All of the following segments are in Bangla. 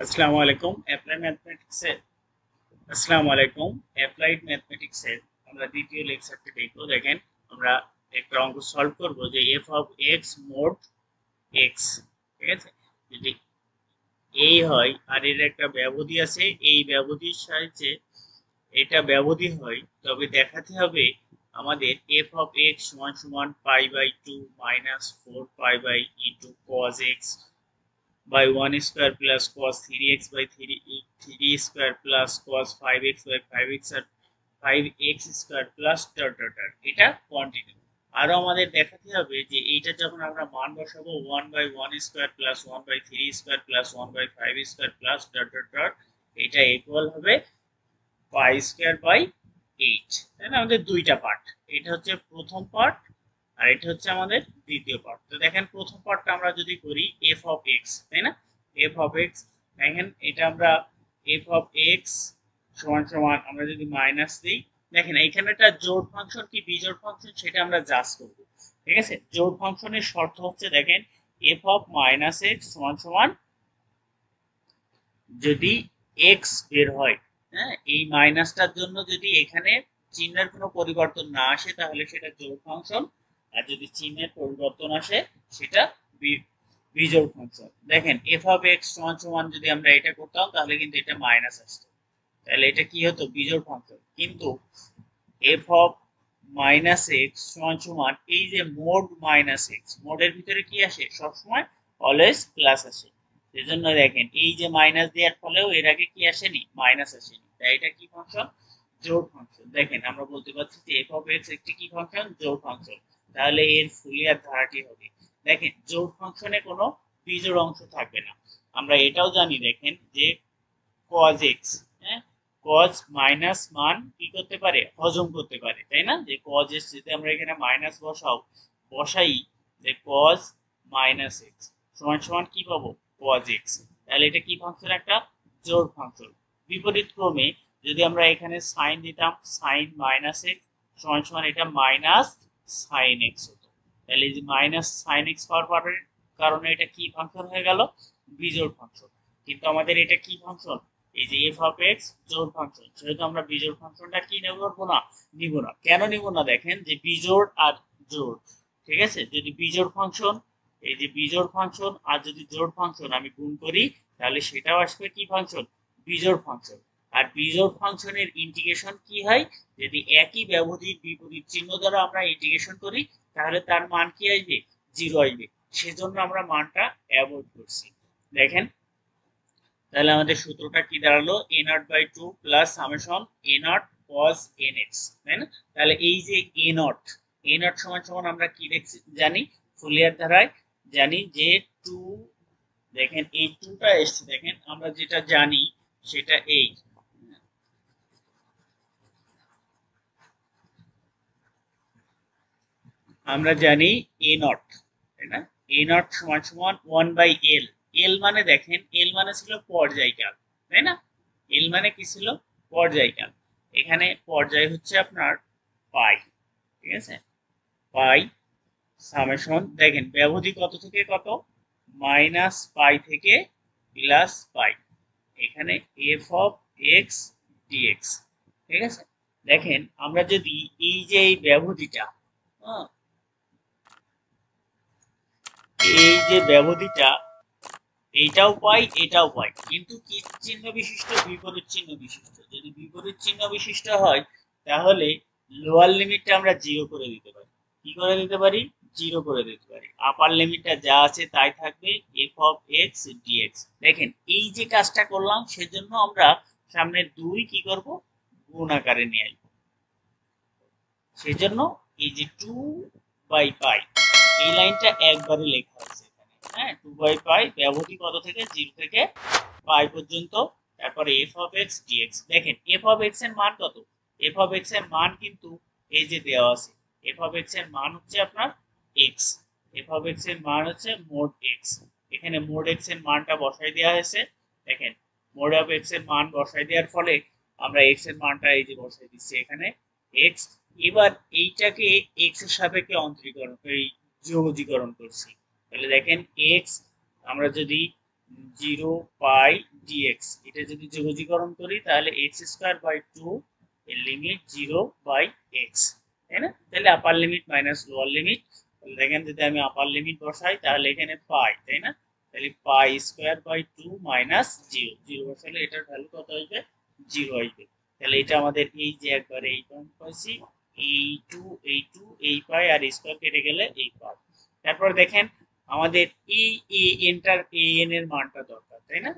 আসসালামু আলাইকুম অ্যাপ্লাইড ম্যাথমেটিক্সের আমরা দ্বিতীয় লেকচারটি দেখব। দেখেন, আমরা একটা অঙ্ক সলভ করব যে F of x mode x, ঠিক আছে। যদি এই হয় আর এর একটা ব্যবধি আছে, এই ব্যবধির সাহায্যে এটা ব্যবধি হয়, তবে দেখাতে হবে আমাদের এফ অফ এক্স সমান সমান pi by two minus four pi by into cos x by 1 square plus cos 3x by 3 square plus cos 5x by 5x আর 5x square plus dot dot dot, এটা কন্টিনিউ। আরো আমাদের দেখাতে হবে যে এইটা যখন আমরা মান বসাবো 1 by 1 square plus 1 by 3 square plus 1 by 5 square plus dot dot dot, এটা ইকুয়াল হবে পাই স্কয়ার বাই 8। তাই না, আমাদের দুইটা পার্ট, এটা হচ্ছে প্রথম পার্ট আর এটা হচ্ছে আমাদের দ্বিতীয় পার্ট। তো দেখেন, প্রথম পার্টটা আমরা যদি করি এফ অফ এক্স, তাই না, এফ অফ এক্স। দেখেন এটা আমরা এফ অফ এক্স সমান সমান আমরা যদি মাইনাস দিই, দেখেন এইখানে একটা জোড় ফাংশন কি বিজোড় ফাংশন সেটা আমরা জাজ করব। ঠিক আছে, জোড় ফাংশনের শর্ত হচ্ছে দেখেন এফ অফ মাইনাস এক্স সমান সমান যদি এক্স বের হয়, হ্যাঁ, এই মাইনাসটার জন্য যদি এখানে চিহ্নের কোনো পরিবর্তন না আসে তাহলে সেটা জোড় ফাংশন, আর যদি চিহ্নের পরিবর্তন আসে সেটা বিজোড় ফাংশন। দেখেন এফ অফ এক্স সমান সমান যদি আমরা এটা করতাম তাহলে কিন্তু এটা মাইনাস আসতো, তাহলে এটা কি হতো বিজোড় ফাংশন। কিন্তু এফ অফ মাইনাস এক্স সমান সমান এই যে মোড মাইনাস এক্স, মোডের ভিতরে কি আসে সবসময় অলওয়েজ প্লাস আসে। সেজন্য দেখেন এই যে মাইনাস দেওয়ার ফলেও এর আগে কি আসেনি, মাইনাস আসেনি, তাই এটা কি ফাংশন, জোড় ফাংশন। দেখেন আমরা বলতে পারছি যে এফ অফ এক্স একটি কি ফাংশন, জোড় ফাংশন। তাহলে এর ফুলিয়ার ধারাটি হবে, দেখেন জোড় ফাংশনে কোনো বিজোড় অংশ থাকবে না। আমরা এটাও জানি দেখেন যে cos x, হ্যাঁ, cos মাইনাস মান কি করতে পারে, হজম করতে পারে, তাই না। যে cos x যদি আমরা এখানে মাইনাস বসাই যে cos মাইনাস x সমান সমান কি পাবো, cos x। তাহলে এটা কি ফাংশন, একটা জোড় ফাংশন। বিপরীত ক্রমে যদি আমরা এখানে সাইন দিতাম সাইন মাইনাস x সমান সমান এটা মাইনাস সাইন x হতো, তাহলে এই যে মাইনাস সাইন x পাওয়ার কারণে এটা কি ফাংশন হয়ে গেল, বিজোড় ফাংশন। কিন্তু আমাদের এটা কি ফাংশন, এই যে এফ অফ এক্স জোড় ফাংশন, সেহেতু আমরা বিজোড় ফাংশনটা কি নেব না, নিব না। কেন নিব না, দেখেন যে বিজোড় আর জোড়, ঠিক আছে, যদি বিজোড় ফাংশন, এই যে বিজোড় ফাংশন আর যদি জোড় ফাংশন আমি গুণ করি তাহলে সেটাও আসবে কি ফাংশন, বিজোড় ফাংশন। আর বিজোড় ফাংশনের ইন্টিগ্রেশন কি হয়, যদি একই ব্যবধির বিপরীত চিহ্ন দ্বারা আমরা ইন্টিগ্রেশন করি তাহলে তার মান কি আসবে, জিরো আসবে। সেজন্য আমরা মানটা অ্যাভয়েড করছি। দেখেন তাহলে আমাদের সূত্রটা কি দাঁড়ালো, a naught by two plus summation a naught cos n x, তাই না। তাহলে এই যে এ নট সমান সমান আমরা কি দেখছি জানি, ফুলিয়ার ধারায় জানি যে টু, দেখেন এই টুটা এসছে, দেখেন আমরা যেটা জানি সেটা এই, আমরা জানি এ নট, তাই না, এ নট সমান সমান ওয়ান বাই এল। এল মানে দেখেন এল মানে ছিল পর্যায়কাল, তাই না, এল মানে কি ছিল, পর্যায়কাল। এখানে পর্যায় হচ্ছে আপনার পাই, ঠিক আছে, পাই সামেশন, দেখেন ব্যবধি কত থেকে কত, মাইনাস পাই থেকে প্লাস পাই, এখানে এফ অফ এক্স ডিএক্স, ঠিক আছে। দেখেন আমরা যদি এই যে এই ব্যবধিটা, হ্যাঁ, এই যে ব্যবধিটা এইটাও পাই এটাও পাই, কিন্তু কি চিহ্ন বিশিষ্ট, বিপরীত চিহ্ন বিশিষ্ট। যদি বিপরীত চিহ্ন বিশিষ্ট হয় তাহলে লোয়ার লিমিটটা আমরা জিরো করে দিতে পারি, কি করে দিতে পারি, জিরো করে দিতে পারি। আপার লিমিটটা যা আছে তাই থাকবে, এফ অফ এক্স ডিএক্স। দেখেন এই যে কাজটা করলাম সেজন্য আমরা সামনে দুই কি করব, গুণ আকারে নিয়ে আসবো। সেজন্য এই যে টু বাই পাই এই লাইনটা একবারে লেখা হয়েছে এখানে, হ্যাঁ, টু বাই পাই ব্যবধি কত থেকে, জিরো থেকে পাই পর্যন্ত। তারপরে এফ অফ এক্স ডিএক্স, দেখেন এফ অফ এক্স এর মান কত, এফ অফ এক্স এর মান কিন্তু এই যে দেওয়া আছে, এফ অফ এক্স এর মান হচ্ছে আপনার এক্স, এফ অফ এক্স এর মান হচ্ছে মোড এক্স। এখানে মোড এক্স এর মানটা বসাই দেওয়া হয়েছে, দেখেন মোড অফ এক্স এর মান বসাই দেওয়ার ফলে আমরা এক্স এর মানটা এই যে বসাই দিচ্ছি এখানে এক্স। এবার এইটাকে এক্স এর সাপেক্ষে অন্তরীকরণ এই যোগীকরণ করছি, তাহলে দেখেন এক্স আমরা যদি 0 পাই ডিএক্স, এটা যদি যোগজীকরণ করি তাহলে এক্স স্কোয়ার বাই 2 এর লিমিট 0 বাই এক্স, তাই না? তাহলে আপার লিমিট মাইনাস লোয়ার লিমিট, তাহলে দেখেন যদি আমি আপার লিমিট বসাই তাহলে এখানে পাই, তাই না? তাহলে পাই স্কোয়ার বাই 2 মাইনাস 0, 0 বসালে এটার ভ্যালু কত আসবে? 0 আসবে। তাহলে এটা আমাদের এই যে একবারে এই পয়েন্ট পাইছি, এই পাই আর স্কোয়ার কেটে গেলে এই পাই। তারপর দেখেন আমাদের এই এন এর মানটা দরকার, তাই না?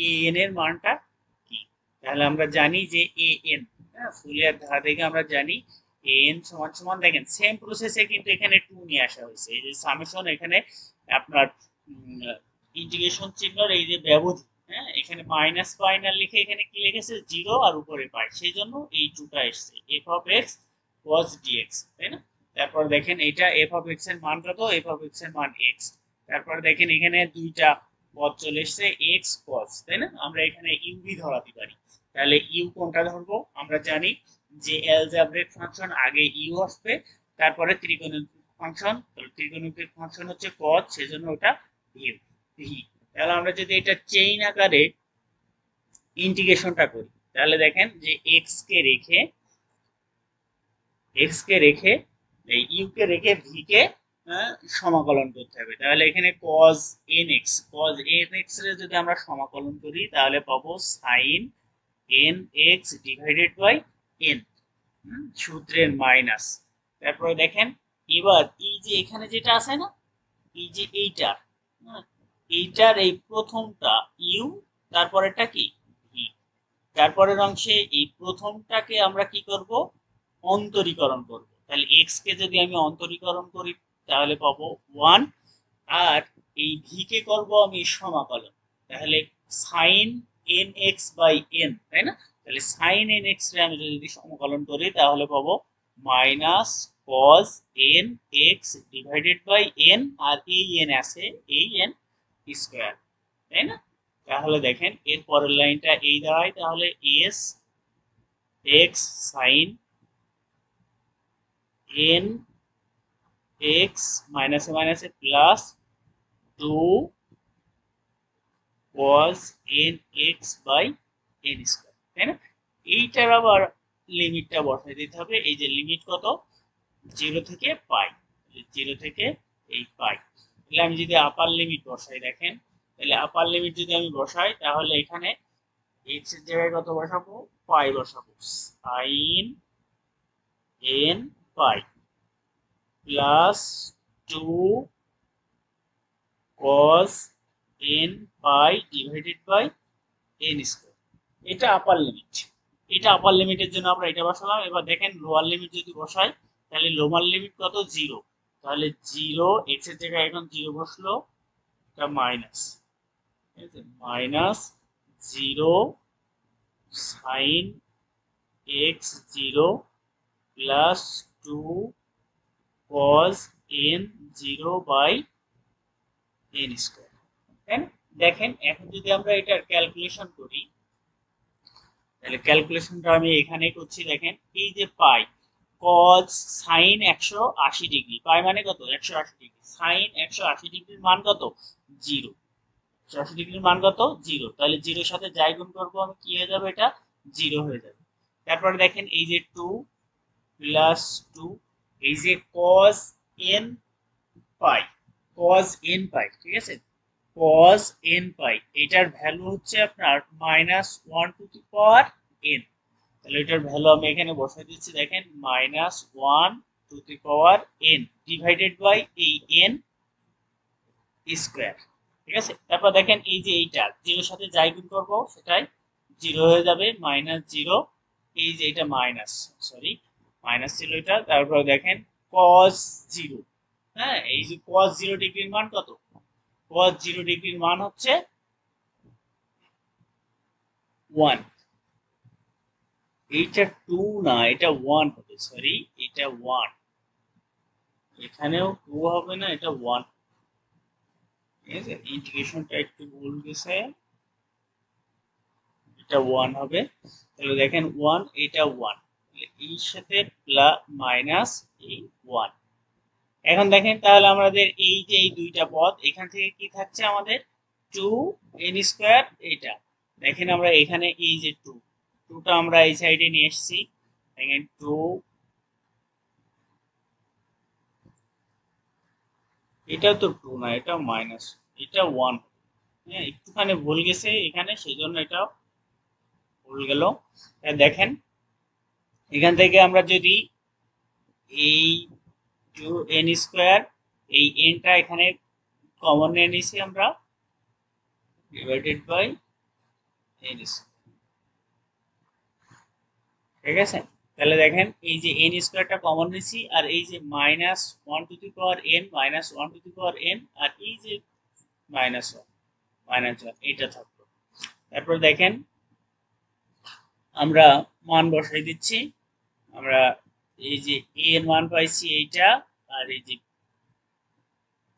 এই এন এর মানটা কি? তাহলে আমরা জানি যে এন, হ্যাঁ, ফুলিয়ার ধারা থেকে আমরা জানি এন সমান সমান, দেখেন সেম প্রসেসে কিন্তু এখানে 2 নিয়ে আসা হয়েছে। এই যে সামেশন, এখানে আপনার ইন্টিগ্রেশন চিহ্নর এই যে ব্যবধি, হ্যাঁ, এখানে মাইনাস পাই না লিখে এখানে কি লিখেছে? 0 আর উপরে পাই, সেই জন্য এই 2টা এসেছে, F of x cos dx, তাই না? তারপর দেখেন এটা এফ অফ এক্স এর মান কত? এফ অফ এক্স এর মান এক্স। তারপর দেখেন এখানে দুইটা পদ চলে এসেছে এক্স cos, তাই না? আমরা এখানে ইউভি ধরাতে পারি। তাহলে ইউ কোনটা ধরবো? আমরা জানি যে অ্যালজেব্রিক ফাংশন আগে ইউ আসবে, তারপরে ত্রিকোণমিতিক ফাংশন, তাহলে ত্রিকোণমিতিক ফাংশন হচ্ছে cos, সেজন্য ওটা ভিউ ভি। তাহলে আমরা যদি এটা চেইন আকারে ইন্টিগ্রেশনটা করি তাহলে দেখেন যে এক্স কে রেখে এই ইউ কে রেখে ভি কে সমাকলন করতে হবে। তাহলে এখানে cos nx এর যদি আমরা সমাকলন করি তাহলে পাবো sin nx divided by n, সূত্রের মাইনাস। তারপরে দেখেন এবার এই যে এখানে যেটা আছে না, এই যে এইটার এই প্রথমটা ইউ, তারপরেরটা কি ভি, তারপরের অংশে এই প্রথমটাকে আমরা কি করব? অন্তরীকরণ করব। তাহলে এক্স কে যদি আমি অন্তরীকরণ করি তাহলে পাবো 1, আর এই ভি কে করব আমি সমাকলন, তাহলে sin nx বাই n, তাই না? তাহলে sin nx রে আমি যদি সমাকলন করি তাহলে পাবো minus cos nx divided by n, আর এই n আছে এই n স্কয়ার, তাই না? তাহলে দেখেন এর পরের লাইনটা এই দাঁড়ায়, তাহলে s x sin n x মাইনাসে মাইনাসে plus 2 cos n x by n square, তাই না? এইটার আবার লিমিটটা বসাই দিতে হবে। এই যে লিমিট কত? 0 থেকে পাই, 0 থেকে এই পাই। তাহলে আমি যদি আপার লিমিট বসাই, দেখেন তাহলে আপার লিমিট যদি আমি বসাই তাহলে এখানে x এর জায়গায় কত বসাবো? পাই বসাবো, sin n pi plus 2 cos n pi divided by n square. এটা আপার লিমিট, এটা আপার লিমিটের জন্য আমরা এটা বসালাম। এবার দেখেন লোয়ার লিমিট যদি বসাই তাহলে লোয়ার লিমিট কত? 0, তাহলে 0 x এর জায়গায় এখন 0 বসলো, এটা মাইনাস, ঠিক আছে, minus 0 sin x 0 plus 2 cos n 0 by n square. দেখেন এখন যদি আমরা এটার ক্যালকুলেশন করি তাহলে ক্যালকুলেশনটা আমি এখানে করছি। দেখেন এই যে পাই cos sin 180 ডিগ্রি, পাই মানে কত? 180 ডিগ্রি, sin 180 ডিগ্রির মান কত? 0, 180 ডিগ্রির মান কত? 0, তাহলে 0 এর সাথে যাই গুণ করবো আমি কি হয়ে যাবে? এটা 0 হয়ে যাবে। তারপরে দেখেন এই যে 2 প্লাস 2, এই যে cos n পাই, cos n পাই, ঠিক আছে, cos n পাই, এটার ভ্যালু হচ্ছে আপনার minus 1 to the power n। তাহলে এটার ভ্যালু আমি এখানে বসাই দিচ্ছি, দেখেন minus 1 to the power n divided by এই n স্কয়ার, ঠিক আছে। তারপর দেখেন এই যে এইটা 0 এর সাথে যাই গুণ করবো সেটাই 0 হয়ে যাবে, মাইনাস 0, এই যে এটা মাইনাস, সরি মাইনাস ছিল এটা। তারপর দেখেন cos 0, হ্যাঁ, এই যে cos 0 ডিগ্রির মান কত? cos 0 ডিগ্রির মান হচ্ছে 1, এইটা 2 না, এটা 1 হবে, সরি এটা 1, এখানেও 2 হবে না, এটা 1, ঠিক আছে, ইন্টিগ্রেশনটা একটু ভুল গেছে, এটা 1 হবে। তাহলে দেখেন 1, এটা 1, এই সাথে প্লাস মাইনাস এই 1। এখন দেখেন তাহলে আমাদের এই যে এই দুইটা পদ, এখান থেকে কি থাকছে আমাদের? টু এন স্কোয়ার এইটা দেখেন আমরা এখানে এই যে টুটা আমরা এই সাইডে নিয়ে এসেছি দেখেন টু এটা তো টু না এটা মাইনাস এটা ওয়ান হ্যাঁ একটুখানি ভুল গেছে এখানে সেই জন্য এটা ভুল গেল দেখেন এখান থেকে আমরা যদি এই টু এন স্কোয়ার এই এনটা এখানে কমন নিয়ে নিছি আমরা ডিভাইডেড বাই এন ঠিক আছে তাহলে দেখেন এই যে এন স্কোয়ারটা কমন নিছি আর এই যে minus one to the power n minus one to the power n আর এই যে মাইনাস ওয়ান এটা থাকলো তারপর দেখেন আমরা মান বসাই দিচ্ছি আমরা এই যে এ এর মান পাইছি এইটা আর এই যে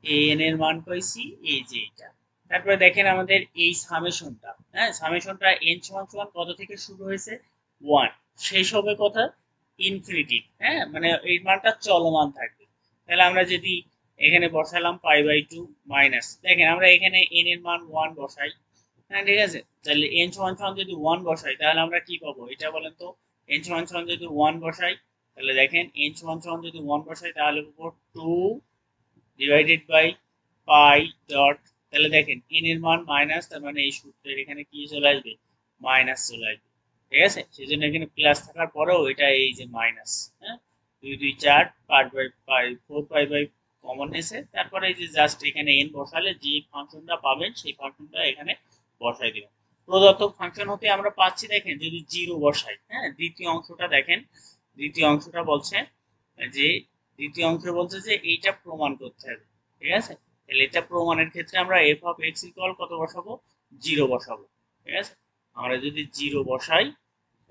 এ এন এর মান পাইছি এই যে এইটা তারপরে দেখেন আমাদের এই সামেশনটা হ্যাঁ সামেশনটা এন সমান সমান কত থেকে শুরু হয়েছে 1 শেষ হবে কথা ইনফিনিটি হ্যাঁ মানে এই মানটা চলমান থাকবে তাহলে আমরা যদি এখানে বসালাম পাই বাই 2 মাইনাস দেখেন আমরা এখানে এন এর মান 1 বসাই হ্যাঁ ঠিক আছে তাহলে এন সমান সমান যদি 1 বসাই তাহলে আমরা কি পাবো এটা বলেন তো এন সমান সমান যদি 1 বসাই তাহলে দেখেন এন সমান সমান যদি 1 বসাই তাহলে পাবো 2 ডিভাইডেড বাই পাই ডট তাহলে দেখেন এন এর মান মাইনাস তার মানে এই সূত্রের এখানে কি চলে আসবে মাইনাস চলে আসবে ঠিক আছে সেই জন্য এখানে প্লাস থাকার পরেও এটা এই যে মাইনাস হ্যাঁ 2 2 4 pi by pi 4 pi by common এসে তারপরে এই যে জাস্ট এখানে এন বসালে যে ফাংশনটা পাবেন সেই ফাংশনটা এখানে বসাই দিবেন প্রদত্ত ফাংশন হতে আমরা পাচ্ছি দেখেন যদি জিরো বসাই হ্যাঁ দ্বিতীয় অংশটা দেখেন দ্বিতীয় অংশটা বলছে যে দ্বিতীয় অংশ বলছে যে এইটা প্রমাণ করতে হবে ঠিক আছে তাহলে এটা প্রমাণের ক্ষেত্রে আমরা এফ অফ এক্স ইকুয়াল কত বসাবো 0 বসাবো ঠিক আছে আমরা যদি 0 বসাই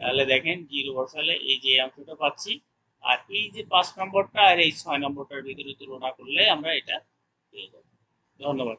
তাহলে দেখেন 0 বসালে এই যে অংশটা পাচ্ছি আর এই যে 5 নম্বরটা আর এই 6 নম্বরটার ভিতরে তুলনা করলে আমরা এটা পেয়ে যাব ধন্যবাদ